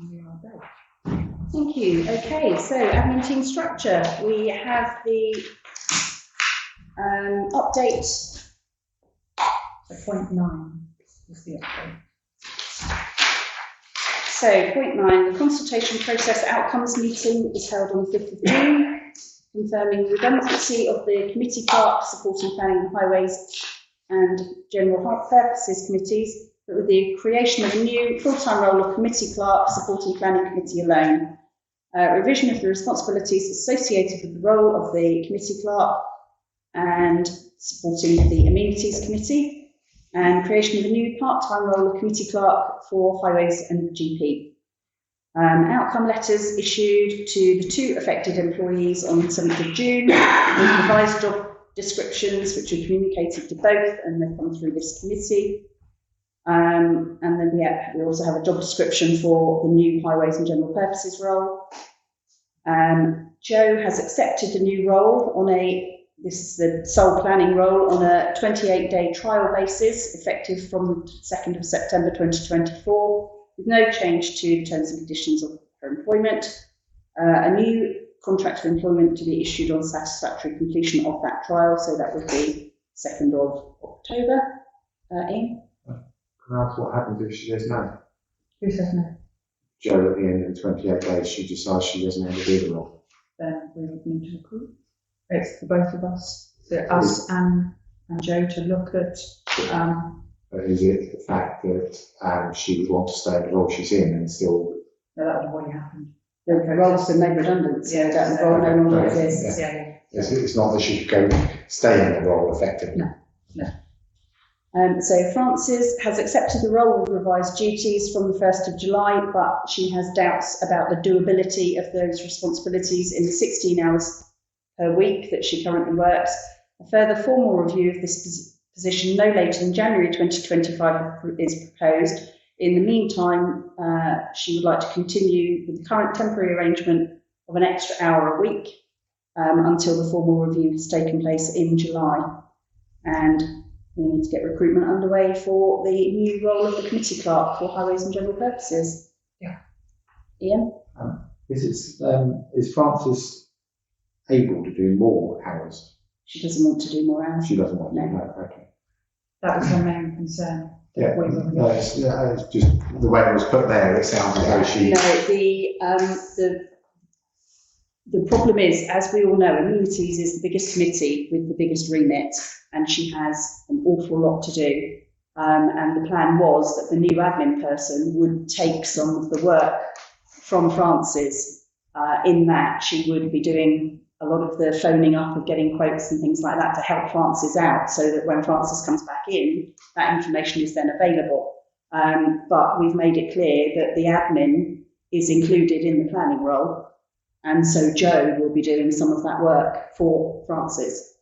And we are there. Thank you. Okay, so admin team structure. We have the update. So point 9 is the update. So point 9, the consultation process outcomes meeting is held on the 5th of June, confirming redundancy of the committee clerk supporting planning and highways and general purposes committees, but with the creation of a new full-time role of committee clerk supporting planning committee alone. Revision of the responsibilities associated with the role of the committee clerk and supporting the amenities committee, and creation of a new part-time role of committee clerk for highways and GP. Outcome letters issued to the 2 affected employees on the 7th of June with revised job descriptions which were communicated to both, and they've come through this committee. And then we also have a job description for the new highways and general purposes role. Joe has accepted the new role on this is the sole planning role, on a 28-day trial basis, effective from the 2nd of September 2024, with no change to the terms and conditions of her employment. A new contract of employment to be issued on satisfactory completion of that trial, so that would be 2nd of October. Ian? Can I ask what happens if she says no? Who says no? Joe, at the end of the 28 days, she decides she doesn't want to do the role. Then we would need to recruit. It's for both of us, so us and Joe, to look at. But is it the fact that she would want to stay in the role she's in and still? No, that would have already happened. The role's been made redundant, so that role no longer exists. Yeah. It's not that she could go stay in the role effectively. No. So Frances has accepted the role with revised duties from the 1st of July, but she has doubts about the doability of those responsibilities in the 16 hours per week that she currently works. A further formal review of this position no later than January 2025 is proposed. In the meantime, she would like to continue with the current temporary arrangement of an extra hour a week until the formal review has taken place in July. And we need to get recruitment underway for the new role of the committee clerk for highways and general purposes. Yeah. Ian? Is Frances able to do more hours? She doesn't want to do more hours. She doesn't want to. No. No, okay. That was her main concern. Yeah, no, it's just the way it was put there, it sounds as though she... No, the problem is, as we all know, amenities is the biggest committee with the biggest remit, and she has an awful lot to do. And the plan was that the new admin person would take some of the work from Frances, in that she would be doing a lot of the phoning up of getting quotes and things like that to help Frances out, so that when Frances comes back in, that information is then available. But we've made it clear that the admin is included in the planning role, and so Jo will be doing some of that work for Frances.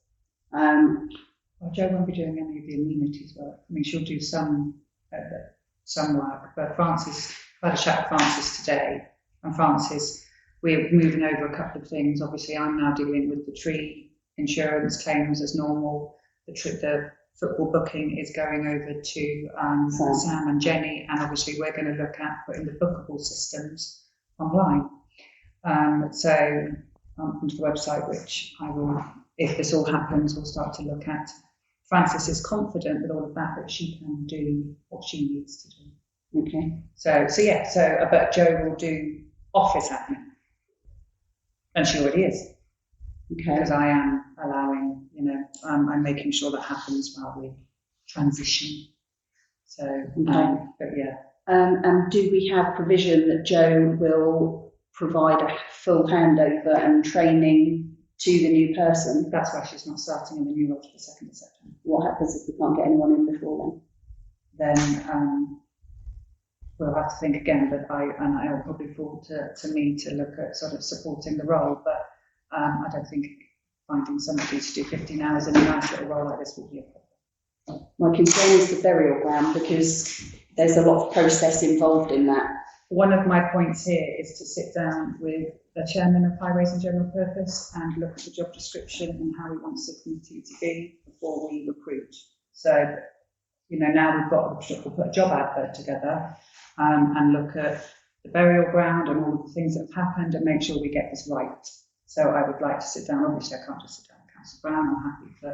Well, Jo won't be doing any of the amenities work. I mean, she'll do some work, but Frances, I had a chat with Frances today, and Frances, we're moving over a couple of things. Obviously, I'm now dealing with the tree insurance claims as normal. The football booking is going over to Sam and Jenny, and obviously we're going to look at putting the bookable systems online. So onto the website, which I will, if this all happens, we'll start to look at. Frances is confident with all of that she can do what she needs to do. Okay. But Jo will do office admin. And she already is. Okay. Because I am allowing, I'm making sure that happens while we transition. So, okay. But yeah. And do we have provision that Jo will provide a full handover and training to the new person? That's why she's not starting in the new role to the 2nd of September. What happens if we can't get anyone in before then? Then we'll have to think again, but it'll probably fall to me to look at sort of supporting the role, but I don't think finding somebody to do 15 hours in a nice little role like this will be a problem. My concern is the burial ground, because there's a lot of process involved in that. One of my points here is to sit down with the chairman of Highways and General Purpose and look at the job description and how he wants the committee to be before we recruit. So, now we'll put a job advert together and look at the burial ground and all of the things that have happened and make sure we get this right. So I would like to sit down. Obviously, I can't just sit down with Councillor Brown. I'm happy for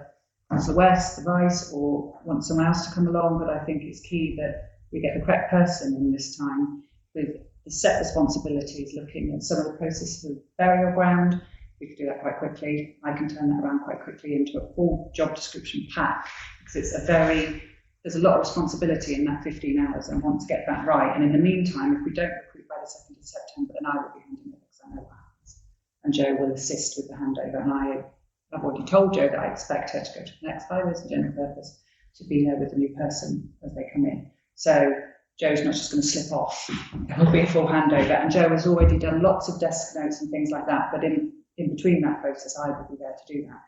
Councillor West, the Vice, or want someone else to come along. But I think it's key that we get the correct person in this time with the set responsibilities, looking at some of the processes of burial ground. We could do that quite quickly. I can turn that around quite quickly into a full job description pack, because there's a lot of responsibility in that 15 hours and want to get that right. And in the meantime, if we don't recruit by the 2nd of September, then I will be handing over because I know what happens. And Jo will assist with the handover. And I've already told Jo that I expect her to go to the next highways and general purpose to be there with the new person as they come in. So Jo's not just going to slip off. It will be a full handover. And Jo has already done lots of desk notes and things like that. But in between that process, I will be there to do that.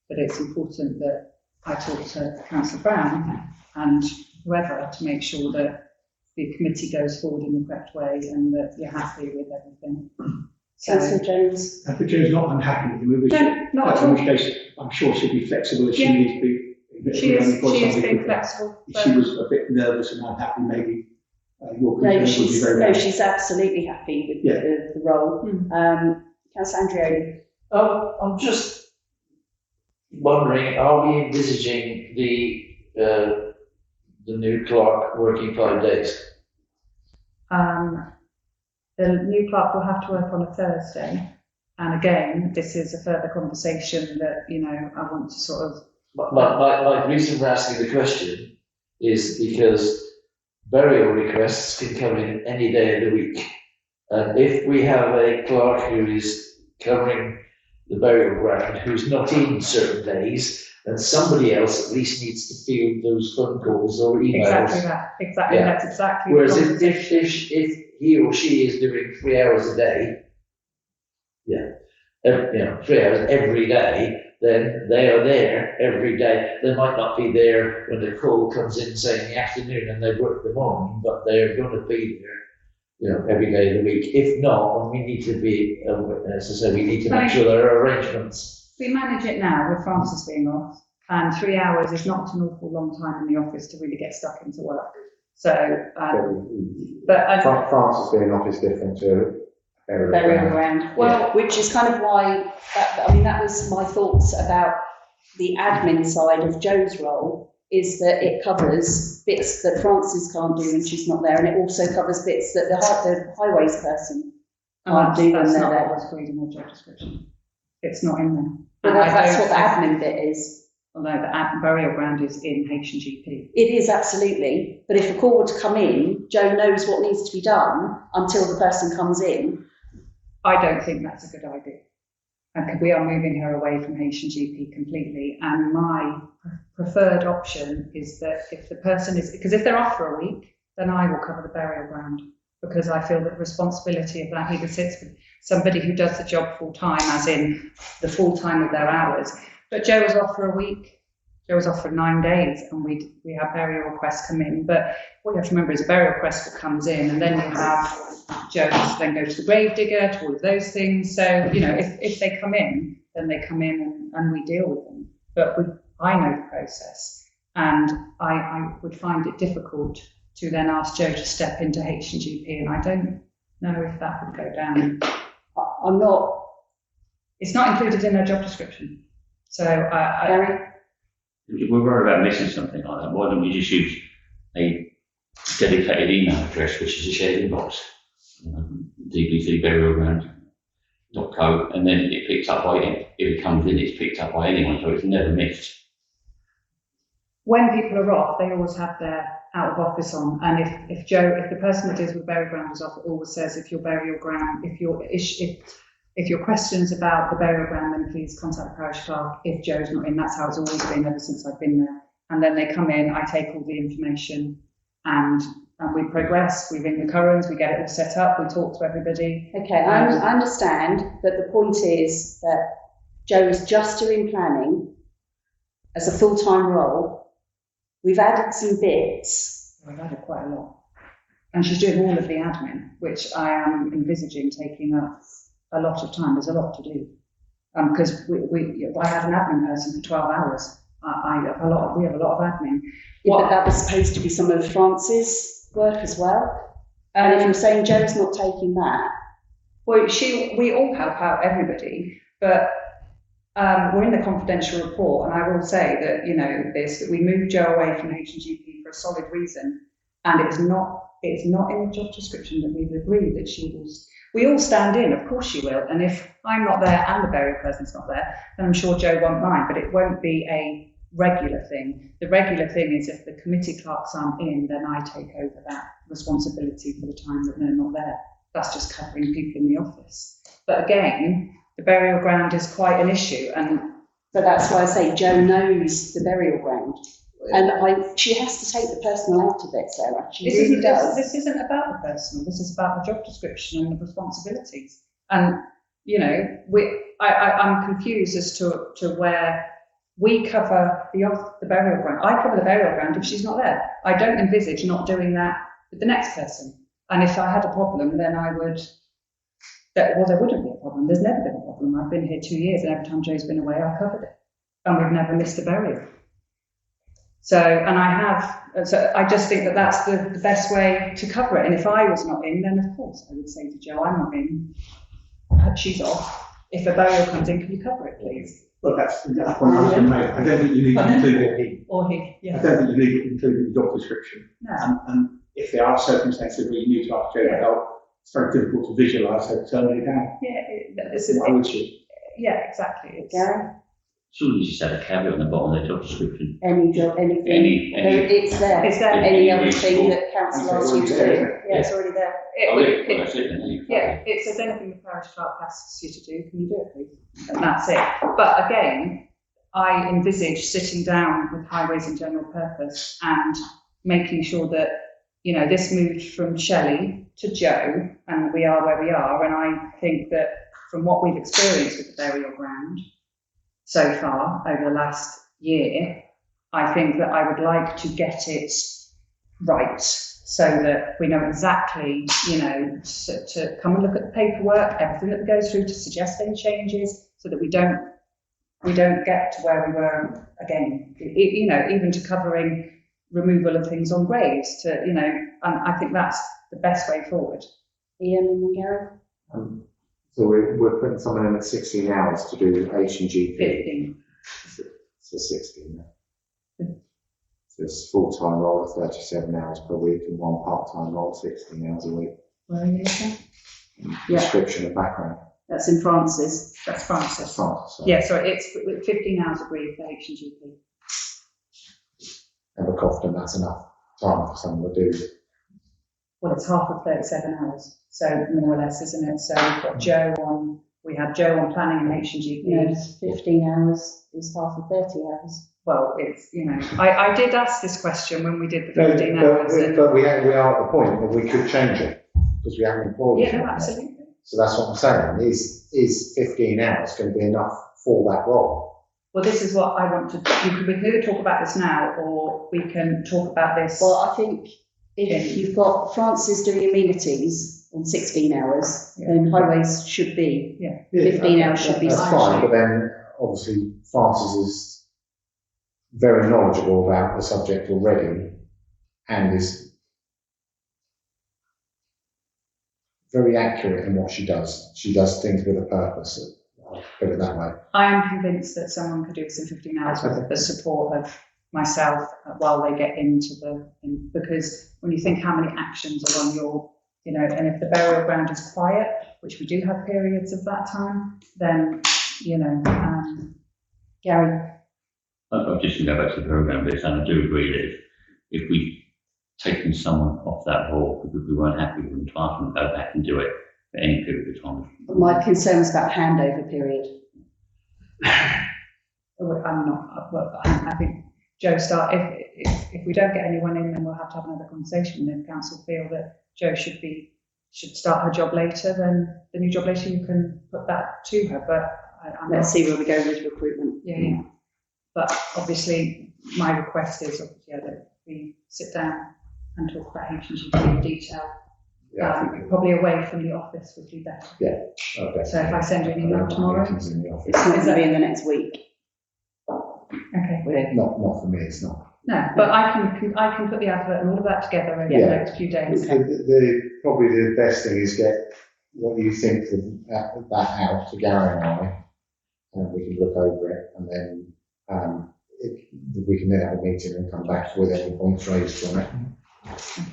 But it's important that I talk to Councillor Brown and whoever to make sure that the committee goes forward in the correct way and that you're happy with everything. Councillor Jones. But Jo's not unhappy with the move. No, not at all. In which case, I'm sure she'll be flexible if she needs to be. She is being flexible. She was a bit nervous and unhappy, maybe. Your No, concern would be very valid. she's absolutely happy with the role. Councillor Andreoli. I'm just wondering, are we envisaging the new clerk working 5 days? The new clerk will have to work on a Thursday. And again, this is a further conversation that, I want to sort of... My reason for asking the question is because burial requests can come in any day of the week. And if we have a clerk who is covering the burial ground who's not in certain days, then somebody else at least needs to field those phone calls or emails. Exactly that. Exactly. Yeah. That's exactly. Whereas if he or she is doing 3 hours a day, 3 hours every day, then they are there every day. They might not be there when the call comes in, say in the afternoon, and they work the morning, but they're going to be there, every day of the week. If not, then we need to be, as I say, we need to make sure there are arrangements. We manage it now with Francis being off, and 3 hours is not an awful long time in the office to really get stuck into work. So, Francis being off is different to Burial ground. Well, which is kind of why, that was my thoughts about the admin side of Jo's role, is that it covers bits that Frances can't do when she's not there, and it also covers bits that the highways person can't do when they're there. That's not what's agreed in the job description. It's not in there. But that's what the admin bit is. Although the burial ground is in H&GP. It is, absolutely. But if a call were to come in, Jo knows what needs to be done until the person comes in. I don't think that's a good idea. And we are moving her away from H&GP completely. And my preferred option is that if the person is, because if they're off for a week, then I will cover the burial ground, because I feel that the responsibility of that either sits with somebody who does the job full time, as in the full time of their hours. But Jo was off for a week. Jo was off for 9 days, and we have burial requests come in. But what you have to remember is a burial request that comes in, and then you have Jo then go to the grave digger, to all of those things. So, if they come in, then they come in and we deal with them. But I know the process, and I would find it difficult to then ask Jo to step into H&GP, and I don't know if that would go down. It's not included in her job description. So, Gary? If we're worried about missing something like that, why don't we just use a dedicated email address, which is a shared inbox, dbcburialground.co, and then it picks up by, if it comes in, it's picked up by anyone, so it's never missed. When people are off, they always have their out of office on, and if the person that deals with burial ground is off, it always says if your burial ground, if your questions about the burial ground, then please contact the parish clerk. If Jo's not in, that's how it's always been ever since I've been there. And then they come in, I take all the information, and we progress. We ring the currents, we get it all set up, we talk to everybody. Okay, I understand, but the point is that Jo is just doing planning as a full-time role. We've added some bits. We've added quite a lot. And she's doing all of the admin, which I am envisaging taking up a lot of time. There's a lot to do. Because I had an admin person for 12 hours. We have a lot of admin. Yeah, but that was supposed to be some of France's work as well. And if you're saying Joe's not taking that, Well, we all help out everybody, but we're in the confidential report, and I will say that, you know, that we moved Jo away from HGP for a solid reason, and it's not in the job description that we've agreed that she will. We all stand in, of course she will, and if I'm not there and the burial person's not there, then I'm sure Jo won't mind, but it won't be a regular thing. The regular thing is if the committee clerks aren't in, then I take over that responsibility for the times that they're not there. That's just covering people in the office. But again, the burial ground is quite an issue, but that's why I say Jo knows the burial ground. And she has to take the personal out of it, Sarah. She really does. This isn't about the personal. This is about the job description and the responsibilities. And you know, I'm confused as to where we cover the burial ground. I cover the burial ground if she's not there. I don't envisage not doing that with the next person. And if I had a problem, then I would. There wouldn't be a problem. There's never been a problem. I've been here 2 years, and every time Jo's been away, I've covered it, and we've never missed a burial. So I just think that that's the best way to cover it. And if I was not in, then of course I would say to Jo, I'm not in, she's off. If a burial comes in, can you cover it, please? Well, that's the point I was going to make. I don't think you need to include it. Or he, yeah. I don't think you need to include it in the job description. No. And if there are circumstances where you need to ask Jo for help, it's very difficult to visualise how to turn it down. Yeah, Why would you? yeah, exactly. Gary? Surely you just have a caveat on the bottom of the job description. Any job, anything. Any- It's there. It's there. Any other thing that council asks you to do. Yeah, it's already there. That's it, then. Yeah, it says anything the parish clerk asks you to do, can you do it, please? And that's it. But again, I envisage sitting down with Highways and General Purpose and making sure that, you know, this moved from Shelley to Jo, and we are where we are. And I think that from what we've experienced with the burial ground so far over the last year, I think that I would like to get it right so that we know exactly, you know, to come and look at the paperwork, everything that goes through, to suggest any changes, so that we don't get to where we were again. You know, even to covering removal of things on graves, to, you know, and I think that's the best way forward. Ian and Gary? So we're putting someone in at 16 hours to do H&GP. 15. So 16 now. So it's full-time role, 37 hours per week, and one part-time role, 16 hours a week. Where are you looking? Yeah. Description of background. That's in Francis. That's Francis. France, so Yeah, so it's 15 hours agreed for H&GP. Ever confident that's enough time for someone to do. Well, it's half of 37 hours, so more or less, isn't it? So we've got Jo on, we had Jo on planning and H&GP. Yes, 15 hours is half of 30 hours. Well, it's, you know, I did ask this question when we did the 15 hours. But we are at the point that we could change it, because we haven't employed Yeah, it. no, absolutely. So that's what I'm saying, is 15 hours going to be enough for that role? Well, this is what I want to, we can either talk about this now, or we can talk about this. Well, I think if you've got Francis doing amenities on 16 hours, then highways should be, 15 hours should be That's fine, but then obviously Francis is very knowledgeable about the subject already, and is very accurate in what she does. She does things with a purpose, I'll put it that way. I am convinced that someone could do this in 15 hours with the support of myself while they get into because when you think how many actions are on your, you know, and if the burial ground is quiet, which we do have periods of that time, then, you know, Gary. I'm just going to go back to the programme bit, and I do agree that if we taken someone off that role because we weren't happy with them, to ask them to go back and do it for any period of time. My concern is about handover period. I'm not, well, I think Jo if we don't get anyone in, then we'll have to have another conversation. And if council feel that Jo should start her job later, then the new job later, you can put that to her. But Let's see where we go with recruitment. Yeah. But obviously, my request is that we sit down and talk about H&GP in detail. Probably away from the office would be better. Okay. So if I send you an email tomorrow, It's not going to be in the next week. okay. Not for me, it's not. No, but I can put the advert and all of that together over the next few days. The probably the best thing is get what you think of that out to Gary and I, and we can look over it, and then we can then have a meeting and come back with any points raised on it.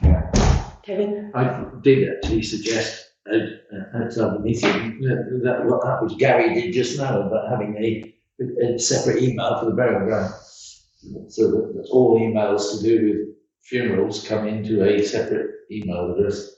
Yeah. Kevin? I did actually suggest at the meeting that what happened, Gary did just now, about having a separate email for the burial ground. So that all emails to do with funerals come into a separate email address.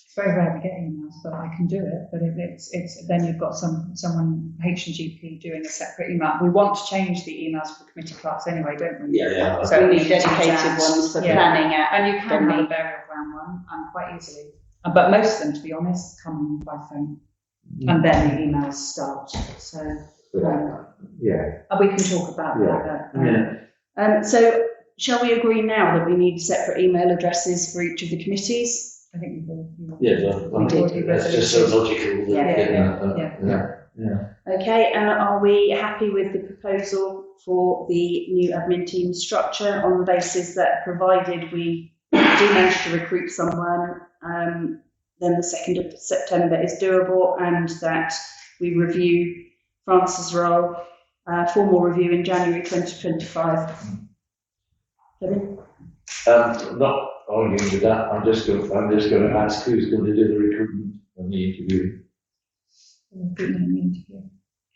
It's very rare to get emails, but I can do it. But if it's then you've got someone H&GP doing a separate email. We want to change the emails for committee clerks anyway, don't we? Yeah. So we need dedicated ones for planning out. And you can have a burial ground one quite easily. But most of them, to be honest, come by phone, and then the emails start. So Yeah. we can talk about that. So shall we agree now that we need separate email addresses for each of the committees? I think you will. Yeah, We did. that's just so logical. Yeah. Okay, and are we happy with the proposal for the new admin team structure on the basis that provided we do manage to recruit someone, then the 2nd of September is doable, and that we review France's role, formal review in January 2025? Kevin? I'm not arguing with that. I'm just going to ask who's going to do the recruitment and the interview.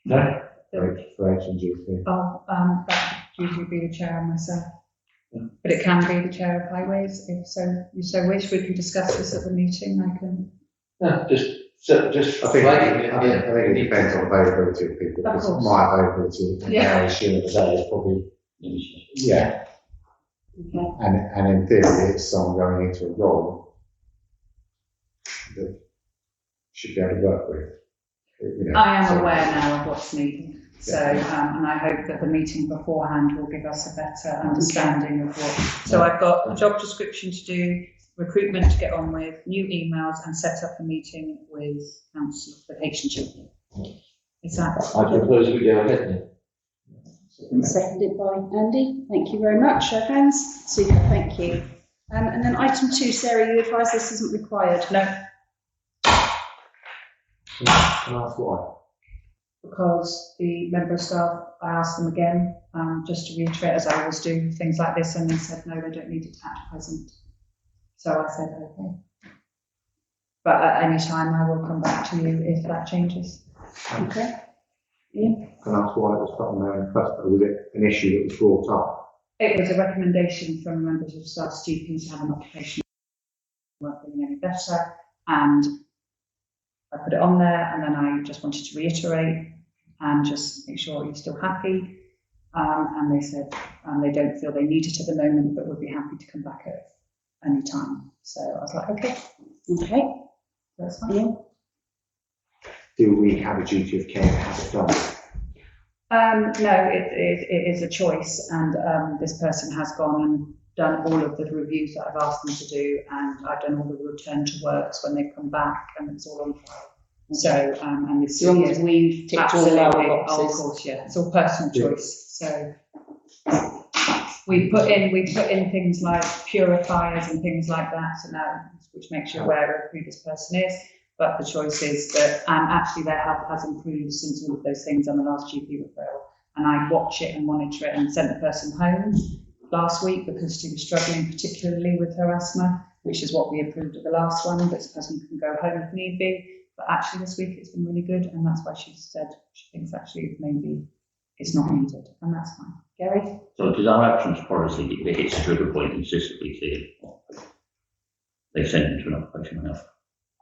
No? For H&GP. That usually be the chair and myself. Yeah. But it can be the chair of highways, if you so wish. We can discuss this at the meeting. I can. No, just I think it depends on availability of people, Of because course. my availability and Gary's during the day is probably, yeah. Okay. And in theory, it's someone going into a role that should be able to work with. You know, I am so- aware now of what's needed. So, and I hope that the meeting beforehand will give us a better understanding of what. So I've got a job description to do, recruitment to get on with, new emails, and set up a meeting with council for H&GP. Is that? I propose we go ahead then. Seconded by Andy. Thank you very much. Show of hands. Super, thank you. And then item 2, Sarah, you advise this isn't required? No, Can I ask why? because the member of staff, I asked them again, just to reiterate, as I always do, things like this, and they said, no, they don't need it at present. So I said, okay. But at any time, I will come back to you if that changes. Okay. Ian? Can I ask why it was put on there in the first place? Was it an issue that was brought up? It was a recommendation from members of staff GPs to have an occupation weren't feeling any better, and I put it on there, and then I just wanted to reiterate and just make sure you're still happy. And they said they don't feel they need it at the moment, but would be happy to come back at any time. So I was like, okay, Okay. that's fine. Ian? Do we have a duty of care to have it done? No, it is a choice, and this person has gone and done all of the reviews that I've asked them to do, and I've done all the return to works when they come back, and it's all on file. So, and this As long as we've ticked all absolutely, our oh, of boxes. course, yeah, it's all personal choice. So we put in things like purifiers and things like that, so now, which makes you aware of who this person is. But the choice is that actually their health has improved since all of those things on the last GP referral. And I watch it and monitor it, and sent the person home last week because she was struggling particularly with her asthma, which is what we approved at the last one. But this person can go home if need be. But actually this week it's been really good, and that's why she said she thinks actually maybe it's not needed, and that's fine. Gary? So does our absence policy, if it hits a trigger point consistently clear? They send them to an occupational health.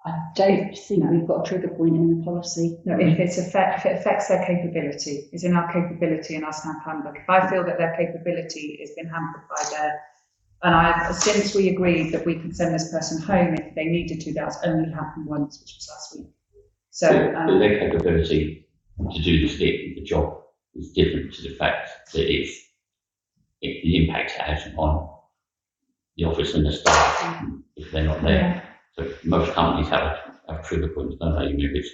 I don't think we've got a trigger point in the policy. No, if it affects their capability, it's in our capability in our SNAP handbook. If I feel that their capability has been hampered by their, and since we agreed that we could send this person home if they needed to, that's only happened once, which was last week. So, Their capability to do the job is different to the fact that the impact it has on the office and the staff if they're not there. yeah. So most companies have trigger points, don't they? Even if it's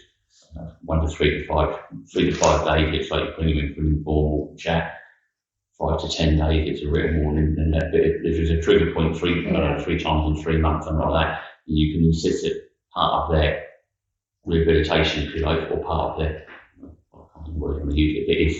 1 to 3 to 5 days, it's like putting them in for an informal chat. 5 to 10 days, it's a written warning. And if there's a trigger point 3 times in 3 months, something like that, you can insist it part of their rehabilitation, if you like, or part of their, I can't remember what I'm going to use it, but it is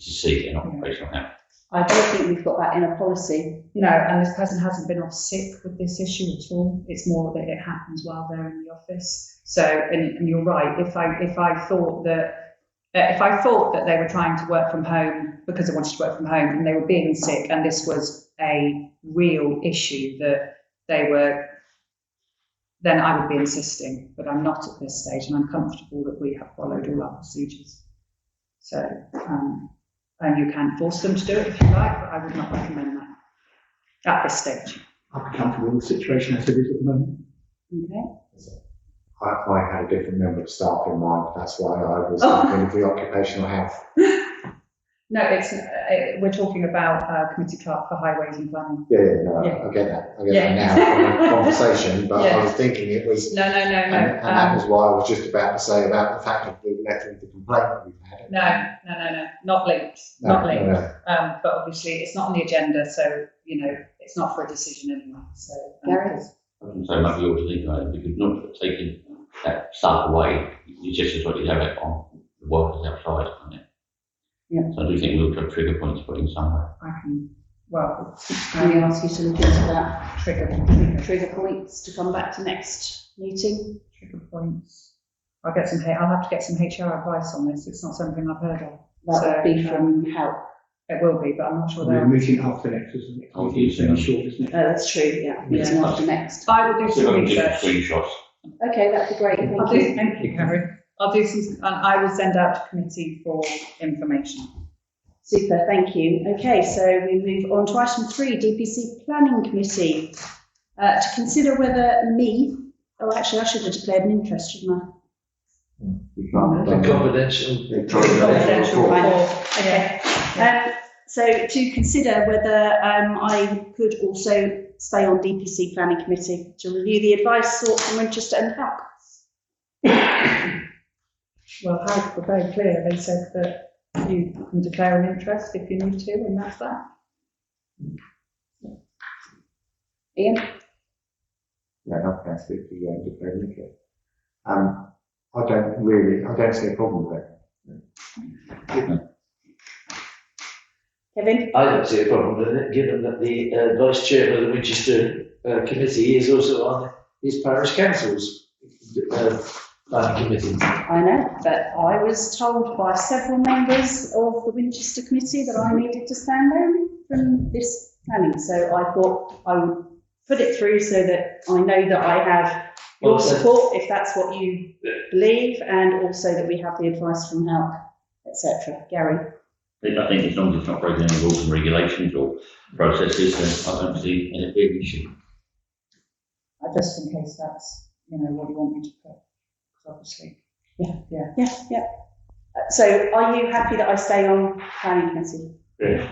to seek an occupational health. I don't think we've got that in a policy. No, and this person hasn't been off sick with this issue at all. It's more that it happens while they're in the office. So, and you're right. If I thought that they were trying to work from home because they wanted to work from home and they were being sick, and this was a real issue that they were, then I would be insisting. But I'm not at this stage, and I'm comfortable that we have followed all our procedures. So. And you can force them to do it if you like, but I would not recommend that at this stage. I'd be comfortable with the situation as it is at the moment. Okay. I had a different member of staff in mind, that's why I was thinking of the occupational health. No, we're talking about committee clerk for highways and planning. I get that. I get that now from the conversation, but I was thinking it was. No. And that was why I was just about to say about the fact of the letter of the complaint that we've had. No, not linked. Not linked. No. But obviously it's not on the agenda, so it's not for a decision anyway. So Gary? So maybe you ought to think about it, because not taking that stuff away, you just as well you have it on the workers outside, isn't it? Yeah. So I do think we'll have trigger points put in somewhere. I can, well, Can we ask you to look into that? trigger Points to come back to next meeting? trigger points. I'll have to get some HR advice on this. It's not something I've heard of. That would be from help. It will be, but I'm not sure We're they're. meeting after next, isn't it? It's very short, isn't it? That's true, yeah. Meeting Yeah. after next. I will do So some we can research. do screenshots. Okay, that'd be great. Thank you, Gary. I'll do some, and I will send out to committee for information. Super, thank you. Okay, so we move on to item 3, DPC Planning Committee. To consider whether actually I should have declared an interest, shouldn't I? The confidential. Confidential, fine. Okay. So to consider whether I could also stay on DPC Planning Committee to review the advice sought from Winchester and help. Well, Harrods were very clear. They said that you can declare an interest if you need to, and that's that. Ian? Yeah, I can speak for you and declare an interest. I don't see a problem with it. Kevin? I don't see a problem with it, given that the vice chairman of the Winchester committee is also on his parish council's planning committee. I know, but I was told by several members of the Winchester committee that I needed to stand down from this planning. So I thought I would put it through so that I know that I have your support if that's what you believe, and also that we have the advice from help, etc. Gary? I think as long as it's not breaking any rules and regulations or processes, then I don't see any big issue. Just in case that's, what you want me to put, because obviously. Yeah. So are you happy that I stay on planning committee?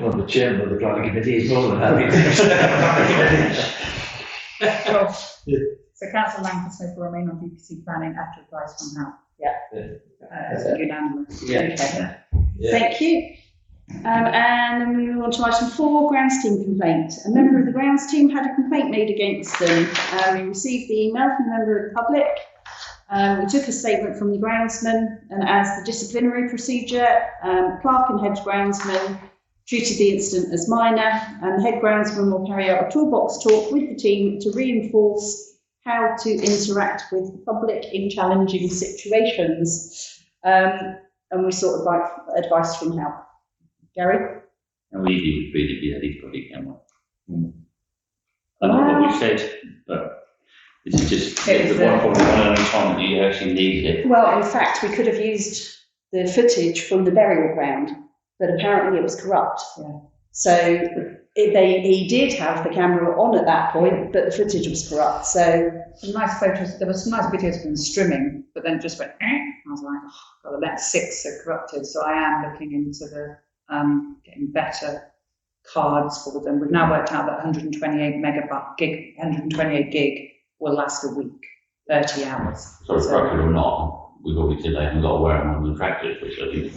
Well, the chairman of the planning committee is more than happy to stay Well, so Councillor Langford Smith will remain on DPC planning after advice from help. Yeah. Unanimous. Okay. Yeah. Thank you. And then we move on to item 4, grounds team complaint. A member of the grounds team had a complaint made against them. We received the email from a member of the public. We took a statement from the groundsman, and as the disciplinary procedure, clerk and head groundsman treated the incident as minor, and the head groundsman will carry out a toolbox talk with the team to reinforce how to interact with the public in challenging situations. And we sought advice from help. Gary? And we would really be at least probably camera. I know what we said, but this is just the one only time that you actually need it. Well, in fact, we could have used the footage from the burial ground, but apparently it was corrupt. Yeah. So he did have the camera on at that point, but the footage was corrupt. So Some nice photos. There were some nice videos from streaming, but then it just went. I was like, oh, God, the next 6 are corrupted. So I am looking into the getting better cards for them. We've now worked out that 128 gig will last a week, 30 hours. So corrupted or not, we've already said they haven't got to wear them on the tractors, which I think.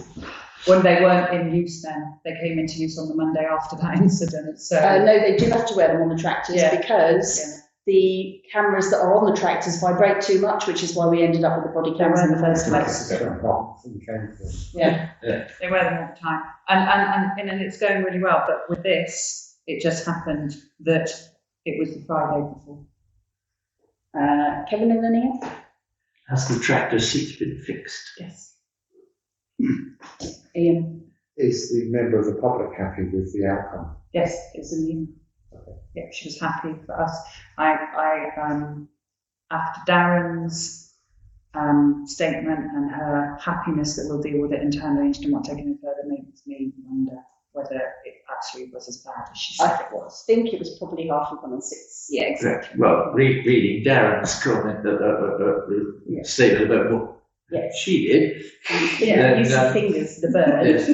When they weren't in use then, they came into use on the Monday after that incident. So no, they do have to wear them on the tractors Yeah. because the cameras that are on the tractors vibrate too much, which is why we ended up with the body cams in the first place. Yeah. They wear them all the time, and it's going really well. But with this, it just happened that it was the Friday before. Kevin, anything else? Has the tractor seat been fixed? Yes. Ian? Is the member of the public happy with the outcome? Yes, it's in the email. Yeah, she was happy for us. After Darren's statement and her happiness that we'll deal with it internally and she's not taking it further, makes me wonder whether it actually was as bad as she said it was. I think it was probably half of 1 and 6. Yeah, exactly. Well, reading Darren's comment, statement about what she did. Yeah, Then, use the fingers, the bird. Yes.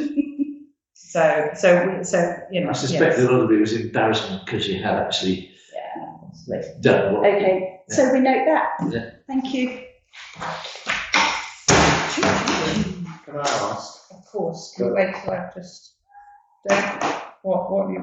So you know. I suspect a lot of it was embarrassment because she had actually Yeah. done what. Okay, so we note that. Yeah. Thank you. Can I ask? Of course. Can we wait till I just don't what you